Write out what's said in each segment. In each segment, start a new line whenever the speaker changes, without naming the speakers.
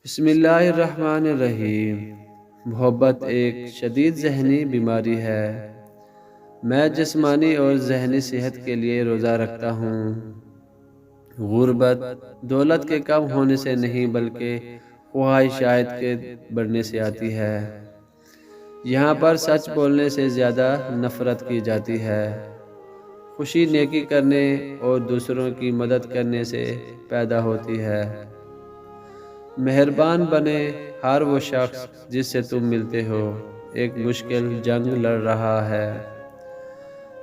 بسم اللہ الرحمن الرحیم۔ محبت ایک شدید ذہنی بیماری ہے۔ میں جسمانی اور ذہنی صحت کے لیے روزہ رکھتا ہوں۔ غربت دولت کے کم ہونے سے نہیں بلکہ خواہشات کے بڑھنے سے آتی ہے۔ یہاں پر سچ بولنے سے زیادہ نفرت کی جاتی ہے۔ خوشی نیکی کرنے اور دوسروں کی مدد کرنے سے پیدا ہوتی ہے۔ مہربان بنے ہر وہ شخص جس سے تم ملتے ہو ایک مشکل جنگ لڑ رہا ہے۔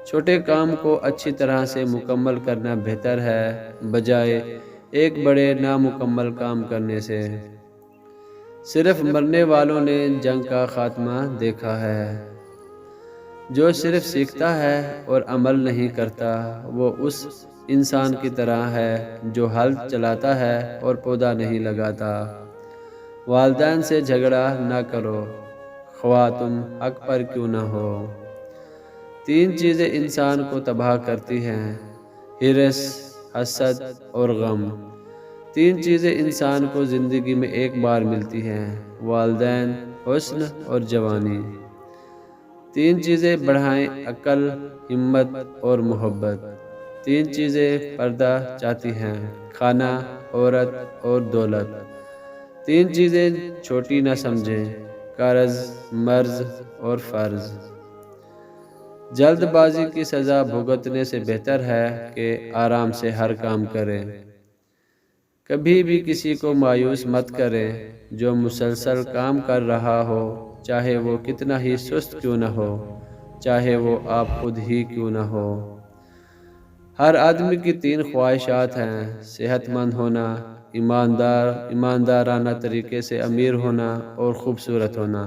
چھوٹے کام کو اچھی طرح سے مکمل کرنا بہتر ہے بجائے ایک بڑے نامکمل کام کرنے سے۔ صرف مرنے والوں نے جنگ کا خاتمہ دیکھا ہے۔ جو صرف سیکھتا ہے اور عمل نہیں کرتا وہ اس انسان کی طرح ہے جو ہل چلاتا ہے اور پودا نہیں لگاتا۔ والدین سے جھگڑا نہ کرو خواہ تم حق پر کیوں نہ ہو۔ 3 چیزیں انسان کو تباہ کرتی ہیں: ہرس، حسد اور غم۔ 3 چیزیں انسان کو زندگی میں ایک بار ملتی ہیں: والدین، حسن اور جوانی۔ 3 چیزیں بڑھائیں عقل، ہمت اور محبت۔ 3 چیزیں پردہ چاہتی ہیں: کھانا، عورت اور دولت۔ 3 چیزیں چھوٹی نہ سمجھیں: قرض، مرض اور فرض۔ جلد بازی کی سزا بھگتنے سے بہتر ہے کہ آرام سے ہر کام کریں۔ کبھی بھی کسی کو مایوس مت کریں جو مسلسل کام کر رہا ہو، چاہے وہ کتنا ہی سست کیوں نہ ہو، چاہے وہ آپ خود ہی کیوں نہ ہو۔ ہر آدمی کی 3 خواہشات ہیں: صحت مند ہونا، ایماندارانہ طریقے سے امیر ہونا اور خوبصورت ہونا۔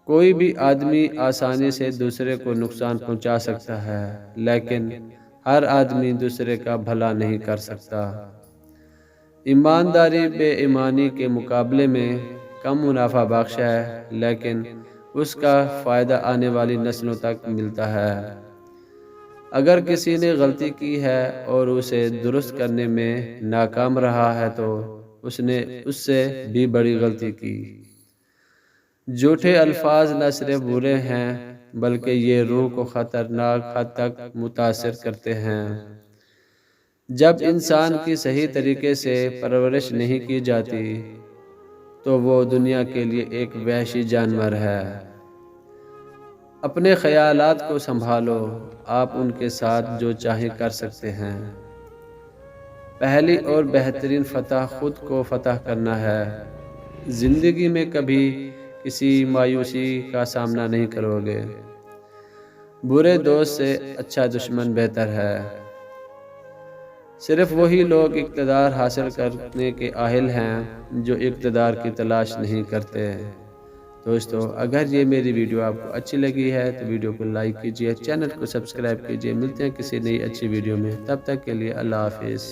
کوئی بھی آدمی آسانی سے دوسرے کو نقصان پہنچا سکتا ہے لیکن ہر آدمی دوسرے کا بھلا نہیں کر سکتا۔ ایمانداری بے ایمانی کے مقابلے میں کم منافع بخش ہے لیکن اس کا فائدہ آنے والی نسلوں تک ملتا ہے۔ اگر کسی نے غلطی کی ہے اور اسے درست کرنے میں ناکام رہا ہے تو اس نے اس سے بھی بڑی غلطی کی۔ جھوٹے الفاظ نہ صرف برے ہیں بلکہ یہ روح کو خطرناک حد تک متاثر کرتے ہیں۔ جب انسان کی صحیح طریقے سے پرورش نہیں کی جاتی تو وہ دنیا کے لیے ایک وحشی جانور ہے۔ اپنے خیالات کو سنبھالو، آپ ان کے ساتھ جو چاہیں کر سکتے ہیں۔ پہلی اور بہترین فتح خود کو فتح کرنا ہے۔ زندگی میں کبھی کسی مایوسی کا سامنا نہیں کرو گے۔ برے دوست سے اچھا دشمن بہتر ہے۔ صرف وہی لوگ اقتدار حاصل کرنے کے اہل ہیں جو اقتدار کی تلاش نہیں کرتے۔ دوستو، اگر یہ میری ویڈیو آپ کو اچھی لگی ہے تو ویڈیو کو لائک کیجئے، چینل کو سبسکرائب کیجئے۔ ملتے ہیں کسی نئی اچھی ویڈیو میں، تب تک کے لیے اللہ حافظ۔